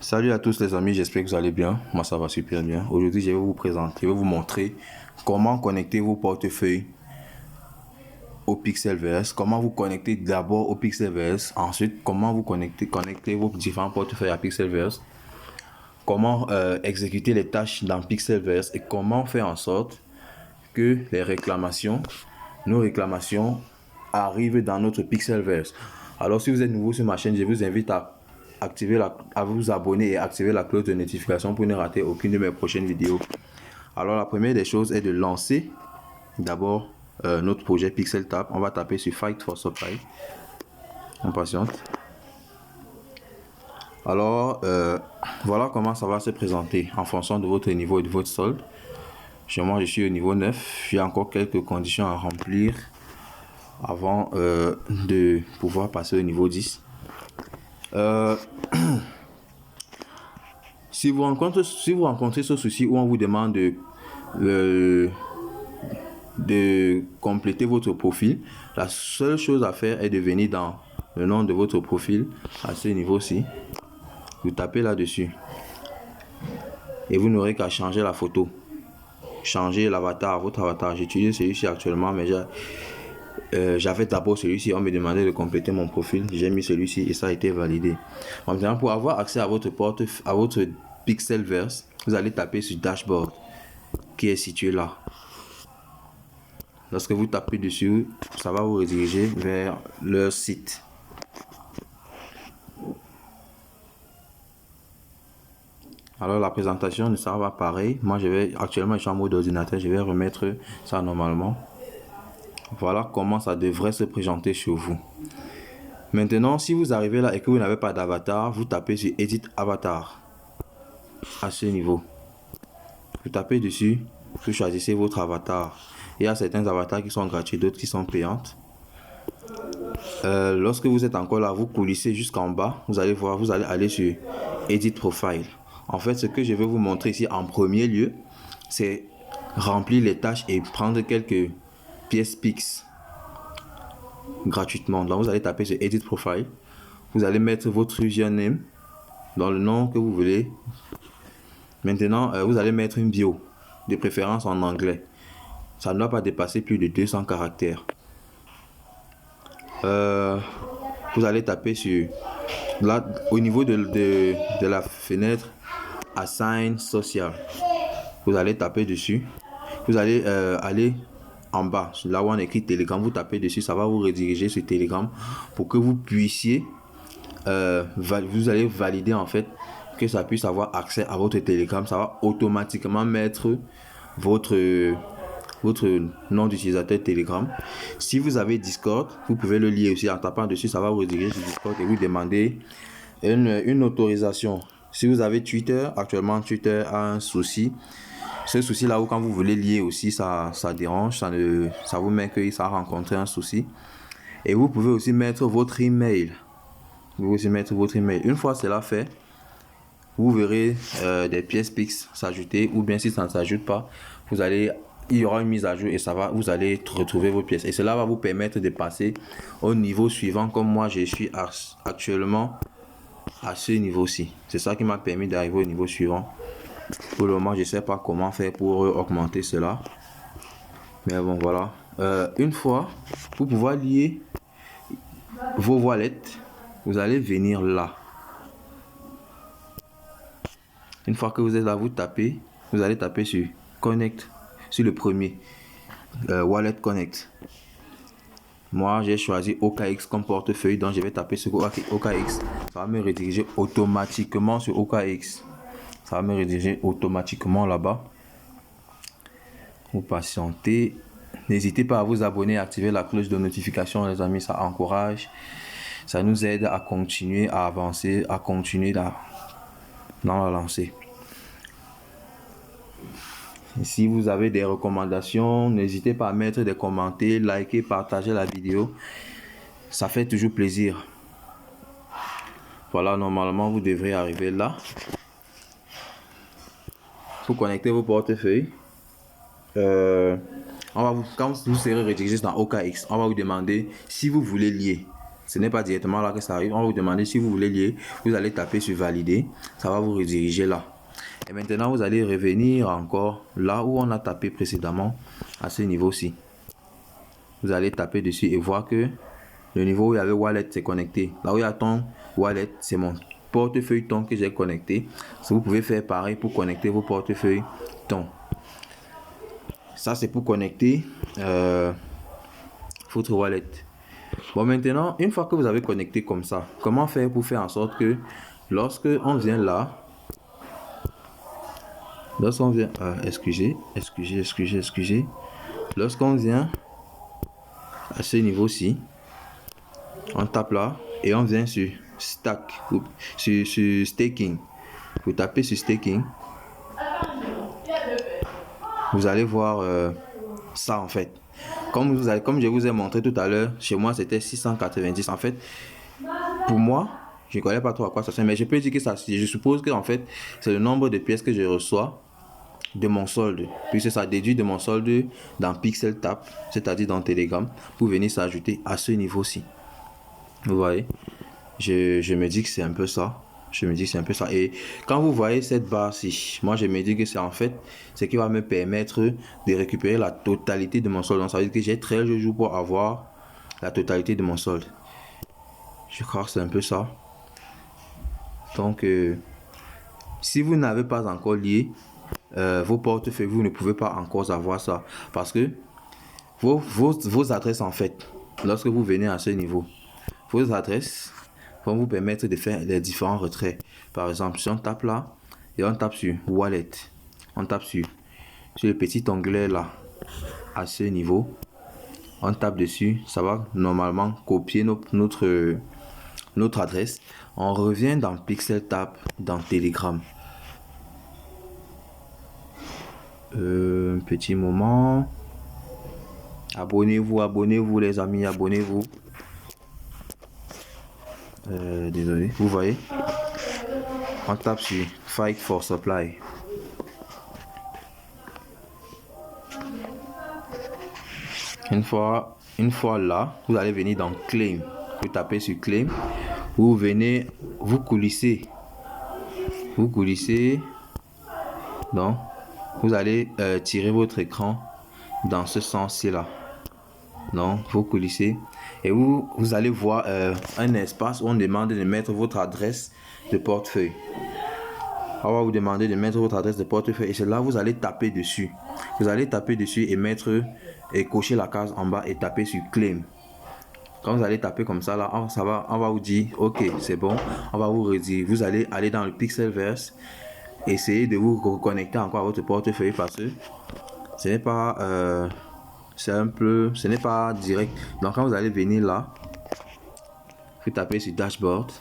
Salut à tous les amis, j'espère que vous allez bien. Moi ça va super bien. Aujourd'hui je vais vous présenter, je vais vous montrer comment connecter vos portefeuilles au Pixelverse. Comment vous connecter d'abord au Pixelverse, ensuite comment vous connecter vos différents portefeuilles à Pixelverse. Comment exécuter les tâches dans Pixelverse et comment faire en sorte que nos réclamations arrivent dans notre Pixelverse. Alors si vous êtes nouveau sur ma chaîne, je vous invite à vous abonner et activer la cloche de notification pour ne rater aucune de mes prochaines vidéos. Alors la première des choses est de lancer d'abord notre projet PixelTap. On va taper sur Fight for Supply. On patiente. Alors voilà comment ça va se présenter en fonction de votre niveau et de votre solde. Chez moi je suis au niveau 9. Il y a encore quelques conditions à remplir avant de pouvoir passer au niveau 10. Si vous rencontrez ce souci où on vous demande de compléter votre profil, la seule chose à faire est de venir dans le nom de votre profil à ce niveau-ci. Vous tapez là-dessus et vous n'aurez qu'à changer la photo, changer l'avatar, votre avatar. J'utilise celui-ci actuellement, mais j'avais d'abord celui-ci. On me demandait de compléter mon profil, j'ai mis celui-ci et ça a été validé. Maintenant, pour avoir accès à votre Pixelverse, vous allez taper sur Dashboard qui est situé là. Lorsque vous tapez dessus, ça va vous rediriger vers leur site. Alors la présentation ne sera pas pareille. Moi actuellement je suis en mode ordinateur, je vais remettre ça normalement. Voilà comment ça devrait se présenter chez vous. Maintenant, si vous arrivez là et que vous n'avez pas d'avatar, vous tapez sur Edit Avatar. À ce niveau, vous tapez dessus, vous choisissez votre avatar. Il y a certains avatars qui sont gratuits, d'autres qui sont payantes. Lorsque vous êtes encore là, vous coulissez jusqu'en bas, vous allez voir, vous allez aller sur Edit Profile. En fait, ce que je vais vous montrer ici en premier lieu, c'est remplir les tâches et prendre quelques pièces Pix gratuitement. Donc vous allez taper sur Edit Profile, vous allez mettre votre username dans le nom que vous voulez. Maintenant, vous allez mettre une bio, de préférence en anglais. Ça ne doit pas dépasser plus de 200 caractères. Vous allez taper sur là au niveau de la fenêtre Assign Social. Vous allez taper dessus. Vous allez aller en bas, là où on écrit Telegram. Vous tapez dessus, ça va vous rediriger sur Telegram pour que vous puissiez vous allez valider en fait que ça puisse avoir accès à votre Telegram. Ça va automatiquement mettre votre nom d'utilisateur Telegram. Si vous avez Discord, vous pouvez le lier aussi en tapant dessus, ça va vous rediriger sur Discord et vous demander une autorisation. Si vous avez Twitter, actuellement Twitter a un souci. Ce souci là où quand vous voulez lier aussi, ça dérange, ça vous met que ça a rencontré un souci. Et vous pouvez aussi mettre votre email. Une fois cela fait, vous verrez des pièces Pix s'ajouter, ou bien si ça ne s'ajoute pas, il y aura une mise à jour et vous allez retrouver vos pièces. Et cela va vous permettre de passer au niveau suivant, comme moi je suis actuellement à ce niveau-ci. C'est ça qui m'a permis d'arriver au niveau suivant. Pour le moment, je ne sais pas comment faire pour augmenter cela. Mais bon, voilà. Une fois, pour pouvoir lier vos wallets, vous allez venir là. Une fois que vous êtes là, vous allez taper sur Connect, sur le premier, Wallet Connect. Moi, j'ai choisi OKX comme portefeuille, donc je vais taper sur OKX. Ça va me rediriger automatiquement sur OKX. Ça va me rediriger automatiquement là-bas. Vous patientez. N'hésitez pas à vous abonner, à activer la cloche de notification, les amis. Ça encourage. Ça nous aide à continuer à avancer, à continuer dans la lancée. Et si vous avez des recommandations, n'hésitez pas à mettre des commentaires, liker, partager la vidéo. Ça fait toujours plaisir. Voilà, normalement, vous devrez arriver là. Pour connecter vos portefeuilles. Quand vous serez redirigé dans OKX, on va vous demander si vous voulez lier. Ce n'est pas directement là que ça arrive. On va vous demander si vous voulez lier. Vous allez taper sur valider. Ça va vous rediriger là. Et maintenant, vous allez revenir encore là où on a tapé précédemment, à ce niveau-ci. Vous allez taper dessus et voir que le niveau où il y avait wallet, c'est connecté. Là où il y a ton wallet, c'est mon portefeuille ton que j'ai connecté. Si vous pouvez faire pareil pour connecter vos portefeuilles ton. Ça, c'est pour connecter votre wallet. Bon, maintenant, une fois que vous avez connecté comme ça, comment faire pour faire en sorte que lorsque on vient là, lorsqu'on vient, excusez, lorsqu'on vient à ce niveau-ci, on tape là et on vient sur stack, sur staking. Vous tapez sur staking, vous allez voir ça en fait. Comme je vous ai montré tout à l'heure, chez moi c'était 690. En fait, pour moi, je ne connais pas trop à quoi ça sert, mais je peux dire que ça, je suppose que en fait, c'est le nombre de pièces que je reçois de mon solde, puisque ça déduit de mon solde dans PixelTap, c'est-à-dire dans Telegram, pour venir s'ajouter à ce niveau-ci. Vous voyez, je me dis que c'est un peu ça. Et quand vous voyez cette barre-ci, moi je me dis que c'est en fait ce qui va me permettre de récupérer la totalité de mon solde. Donc ça veut dire que j'ai 13 jours pour avoir la totalité de mon solde. Je crois que c'est un peu ça. Donc si vous n'avez pas encore lié vos portefeuilles, vous ne pouvez pas encore avoir ça. Parce que vos adresses en fait, lorsque vous venez à ce niveau, vos adresses vont vous permettre de faire les différents retraits. Par exemple, si on tape là et on tape sur Wallet, on tape sur le petit onglet là, à ce niveau, on tape dessus, ça va normalement copier notre adresse. On revient dans PixelTap, dans Telegram. Un petit moment. Abonnez-vous les amis, abonnez-vous. Désolé, vous voyez, on tape sur Fight for Supply. Une fois là, vous allez venir dans Claim. Vous tapez sur Claim. Vous venez, vous coulissez. Donc, vous allez tirer votre écran dans ce sens-ci là. Donc, vous coulissez. Et vous allez voir un espace où on demande de mettre votre adresse de portefeuille. On va vous demander de mettre votre adresse de portefeuille et c'est là vous allez taper dessus. Vous allez taper dessus et mettre et cocher la case en bas et taper sur Claim. Quand vous allez taper comme ça là, on va vous dire ok c'est bon. On va vous redire. Vous allez aller dans le Pixelverse, essayer de vous reconnecter encore à votre portefeuille parce que ce n'est pas ce n'est pas direct. Donc quand vous allez venir là, vous tapez sur Dashboard,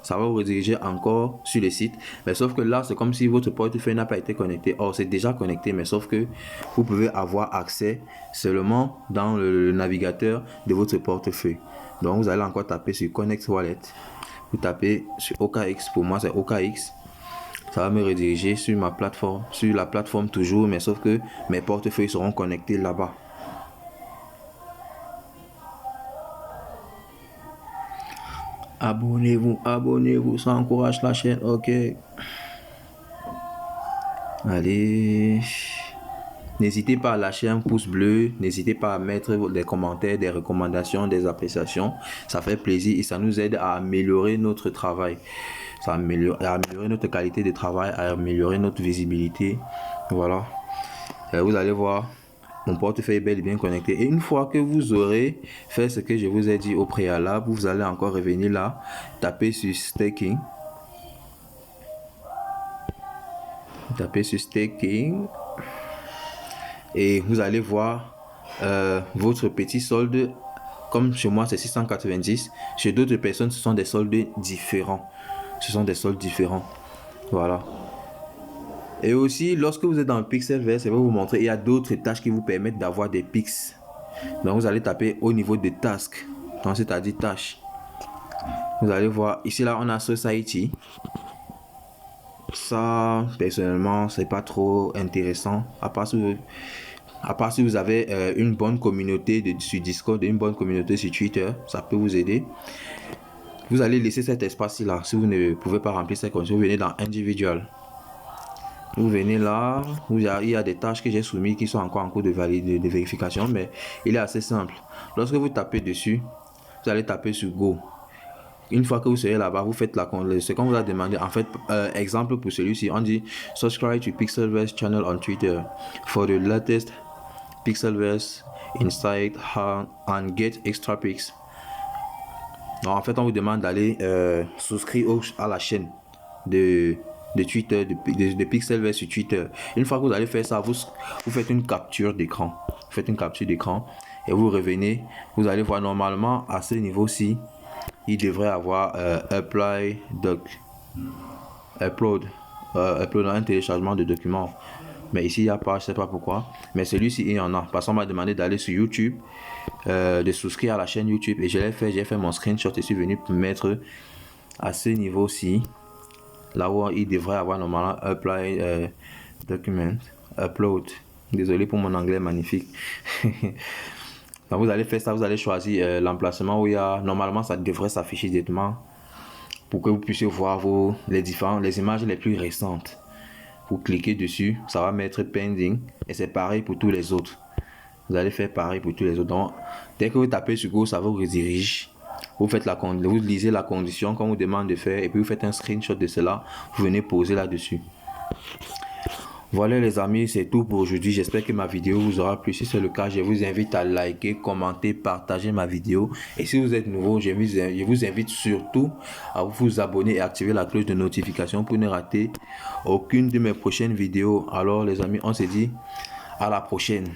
ça va vous rediriger encore sur le site, mais sauf que là c'est comme si votre portefeuille n'a pas été connecté. Or c'est déjà connecté, mais sauf que vous pouvez avoir accès seulement dans le navigateur de votre portefeuille. Donc vous allez encore taper sur Connect Wallet, vous tapez sur OKX, pour moi c'est OKX. Ça va me rediriger sur ma plateforme, sur la plateforme toujours, mais sauf que mes portefeuilles seront connectés là-bas. Abonnez-vous, ça encourage la chaîne, ok. Allez, n'hésitez pas à lâcher un pouce bleu, n'hésitez pas à mettre des commentaires, des recommandations, des appréciations, ça fait plaisir et ça nous aide à améliorer notre travail, à améliorer notre qualité de travail, à améliorer notre visibilité, voilà. Vous allez voir, mon portefeuille est bel et bien connecté. Et une fois que vous aurez fait ce que je vous ai dit au préalable, vous allez encore revenir là, taper sur Staking. Tapez sur Staking. Et vous allez voir votre petit solde. Comme chez moi, c'est 690. Chez d'autres personnes, ce sont des soldes différents. Voilà. Et aussi, lorsque vous êtes dans le Pixelverse, ça va vous montrer, il y a d'autres tâches qui vous permettent d'avoir des Pix. Donc, vous allez taper au niveau des tasks. Donc, c'est-à-dire tâches. Vous allez voir, ici, là, on a Society. Ça, personnellement, c'est pas trop intéressant. À part si À part si vous avez une bonne communauté sur Discord, une bonne communauté sur Twitter, ça peut vous aider. Vous allez laisser cet espace là. Si vous ne pouvez pas remplir ces conditions, vous venez dans Individual. Vous venez là, il y a des tâches que j'ai soumises qui sont encore en cours de vérification, mais il est assez simple. Lorsque vous tapez dessus, vous allez taper sur Go. Une fois que vous serez là-bas, vous faites ce qu'on vous a demandé. En fait, exemple pour celui-ci, on dit subscribe to Pixelverse channel on Twitter for the latest Pixelverse insight and get extra pics. Donc en fait, on vous demande d'aller souscrire à la chaîne de Twitter, de Pixelverse sur Twitter. Une fois que vous allez faire ça, vous faites une capture d'écran. Vous faites une capture d'écran et vous revenez. Vous allez voir normalement à ce niveau-ci, il devrait avoir upload un téléchargement de documents. Mais ici, il n'y a pas, je ne sais pas pourquoi. Mais celui-ci, il y en a. Parce qu'on m'a demandé d'aller sur YouTube, de souscrire à la chaîne YouTube. Et je l'ai fait, j'ai fait mon screenshot et je suis venu mettre à ce niveau-ci. Là où il devrait avoir normalement upload. Désolé pour mon anglais magnifique. Donc vous allez faire ça, vous allez choisir l'emplacement où il y a, normalement ça devrait s'afficher directement pour que vous puissiez voir les images les plus récentes. Vous cliquez dessus, ça va mettre pending et c'est pareil pour tous les autres. Vous allez faire pareil pour tous les autres. Donc dès que vous tapez sur Go, ça vous redirige. Vous lisez la condition qu'on vous demande de faire et puis vous faites un screenshot de cela. Vous venez poser là-dessus. Voilà les amis, c'est tout pour aujourd'hui. J'espère que ma vidéo vous aura plu. Si c'est le cas, je vous invite à liker, commenter, partager ma vidéo. Et si vous êtes nouveau, je vous invite surtout à vous abonner et activer la cloche de notification pour ne rater aucune de mes prochaines vidéos. Alors les amis, on se dit à la prochaine.